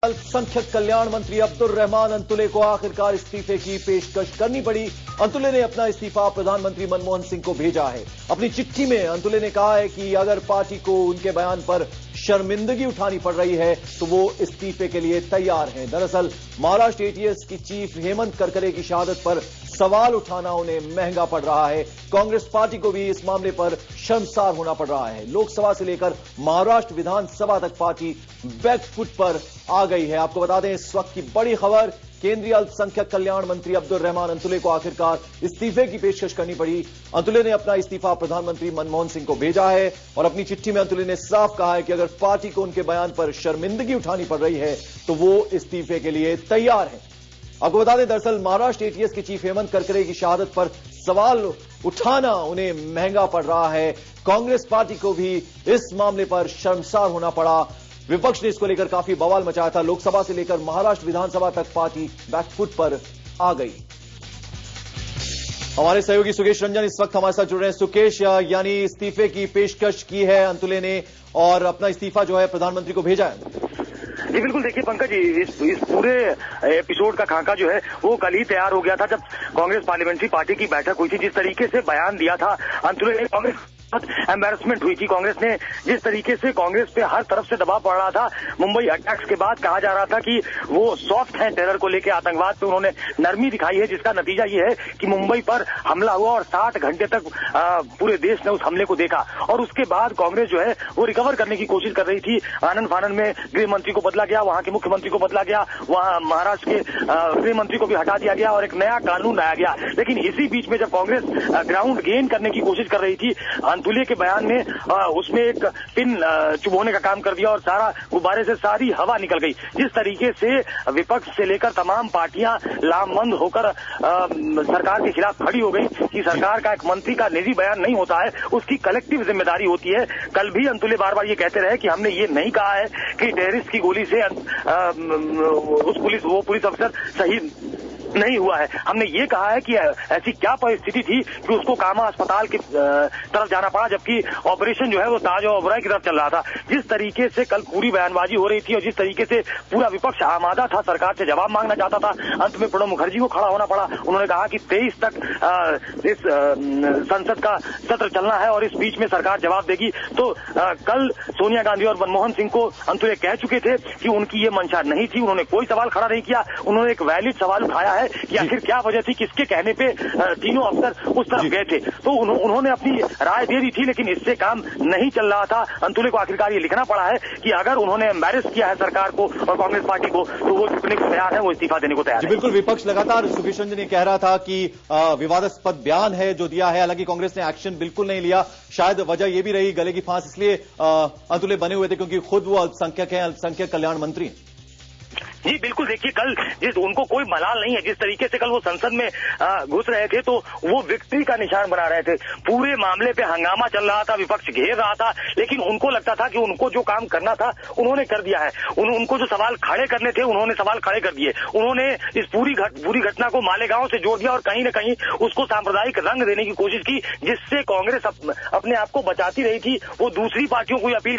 अल्पसंख्यक कल्याण मंत्री अब्दुल रहमान अंतुले को आखिरकार इस्तीफे की पेशकश करनी पड़ी। अंतुले ने अपना इस्तीफा प्रधानमंत्री मनमोहन सिंह को भेजा है। अपनी चिट्ठी में अंतुले ने कहा है कि अगर पार्टी को उनके बयान पर शर्मिंदगी उठानी पड़ रही है तो वो इस्तीफे के लिए तैयार हैं। दरअसल महाराष्ट्र एटीएस की चीफ हेमंत करकरे की शहादत पर सवाल उठाना उन्हें महंगा पड़ रहा है। कांग्रेस पार्टी को भी इस मामले पर शर्मसार होना पड़ रहा है। लोकसभा से लेकर महाराष्ट्र विधानसभा तक पार्टी बैकफुट पर आ गई है। आपको बता दें, इस वक्त की बड़ी खबर, केंद्रीय अल्पसंख्यक कल्याण मंत्री अब्दुल रहमान अंतुले को आखिरकार इस्तीफे की पेशकश करनी पड़ी। अंतुले ने अपना इस्तीफा प्रधानमंत्री मनमोहन सिंह को भेजा है और अपनी चिट्ठी में अंतुले ने साफ कहा है कि अगर पार्टी को उनके बयान पर शर्मिंदगी उठानी पड़ रही है तो वो इस्तीफे के लिए तैयार है। आपको बता दें, दरअसल महाराष्ट्र एटीएस के चीफ हेमंत करकरे की शहादत पर सवाल उठाना उन्हें महंगा पड़ रहा है। कांग्रेस पार्टी को भी इस मामले पर शर्मसार होना पड़ा। विपक्ष ने इसको लेकर काफी बवाल मचाया था। लोकसभा से लेकर महाराष्ट्र विधानसभा तक पार्टी बैकफुट पर आ गई। हमारे सहयोगी सुकेश रंजन इस वक्त हमारे साथ जुड़ रहे हैं। सुकेश, यानी इस्तीफे की पेशकश की है अंतुले ने और अपना इस्तीफा जो है प्रधानमंत्री को भेजा है। जी बिल्कुल, देखिए पंकज जी, इस पूरे एपिसोड का खाका जो है वो कल ही तैयार हो गया था जब कांग्रेस पार्लियामेंट्री पार्टी की बैठक हुई थी। जिस तरीके से बयान दिया था अंतुले ने, कांग्रेस एम्बैरसमेंट हुई थी। कांग्रेस ने जिस तरीके से कांग्रेस पे हर तरफ से दबाव पड़ रहा था, मुंबई अटैक्स के बाद कहा जा रहा था कि वो सॉफ्ट है टेरर को लेकर, आतंकवाद पे उन्होंने नरमी दिखाई है, जिसका नतीजा ये है कि मुंबई पर हमला हुआ और 60 घंटे तक पूरे देश ने उस हमले को देखा। और उसके बाद कांग्रेस जो है वो रिकवर करने की कोशिश कर रही थी। आनंद फानंद में गृह मंत्री को बदला गया, वहां के मुख्यमंत्री को बदला गया, वहां महाराष्ट्र के गृह मंत्री को भी हटा दिया गया और एक नया कानून लाया गया। लेकिन इसी बीच में जब कांग्रेस ग्राउंड गेन करने की कोशिश कर रही थी, अंतुले के बयान ने उसमें एक पिन चुभोने का काम कर दिया और सारा गुब्बारे से सारी हवा निकल गई। जिस तरीके से विपक्ष से लेकर तमाम पार्टियां लामबंद होकर सरकार के खिलाफ खड़ी हो गई कि सरकार का एक मंत्री का निजी बयान नहीं होता है, उसकी कलेक्टिव जिम्मेदारी होती है। कल भी अंतुले बार बार ये कहते रहे कि हमने ये नहीं कहा है कि टेररिस्ट की गोली से वो पुलिस अफसर शहीद नहीं हुआ है। हमने ये कहा है कि ऐसी क्या परिस्थिति थी कि उसको कामा अस्पताल की तरफ जाना पड़ा, जबकि ऑपरेशन जो है वो ताज और ओबराय की तरफ चल रहा था। जिस तरीके से कल पूरी बयानबाजी हो रही थी और जिस तरीके से पूरा विपक्ष आमादा था, सरकार से जवाब मांगना चाहता था, अंत में प्रणब मुखर्जी को खड़ा होना पड़ा। उन्होंने कहा कि 23 तक इस संसद का सत्र चलना है और इस बीच में सरकार जवाब देगी। तो कल सोनिया गांधी और मनमोहन सिंह को अंतुले कह चुके थे कि उनकी ये मंशा नहीं थी। उन्होंने कोई सवाल खड़ा नहीं किया। उन्होंने एक वैलिड सवाल उठाया है कि आखिर क्या वजह थी, किसके कहने पे तीनों अफसर उस तरफ गए थे। तो उन्होंने अपनी राय दे दी थी, लेकिन इससे काम नहीं चल रहा था। अंतुले को आखिरकार ये लिखना पड़ा है कि अगर उन्होंने एम्बैरेस किया है सरकार को और कांग्रेस पार्टी को तो वो झुकने को तैयार है, वो इस्तीफा देने को तैयार है। बिल्कुल, विपक्ष लगातार सुकेश रंजन ने कह रहा था कि विवादास्पद बयान है जो दिया है। हालांकि कांग्रेस ने एक्शन बिल्कुल नहीं लिया। शायद वजह यह भी रही गले की फांस इसलिए अंतुले बने हुए थे क्योंकि खुद वो अल्पसंख्यक हैं, अल्पसंख्यक कल्याण मंत्री। जी बिल्कुल, देखिए कल उनको कोई मलाल नहीं है। जिस तरीके से कल वो संसद में घुस रहे थे तो वो विक्ट्री का निशान बना रहे थे। पूरे मामले पे हंगामा चल रहा था, विपक्ष घेर रहा था, लेकिन उनको लगता था कि उनको जो काम करना था उन्होंने कर दिया है। उनको जो सवाल खड़े करने थे उन्होंने सवाल खड़े कर दिए। उन्होंने इस पूरी घटना को मालेगांव से जोड़ दिया और कहीं न कहीं उसको सांप्रदायिक रंग देने की कोशिश की, जिससे कांग्रेस अपने आप को बचाती रही थी। वो दूसरी पार्टियों को अपील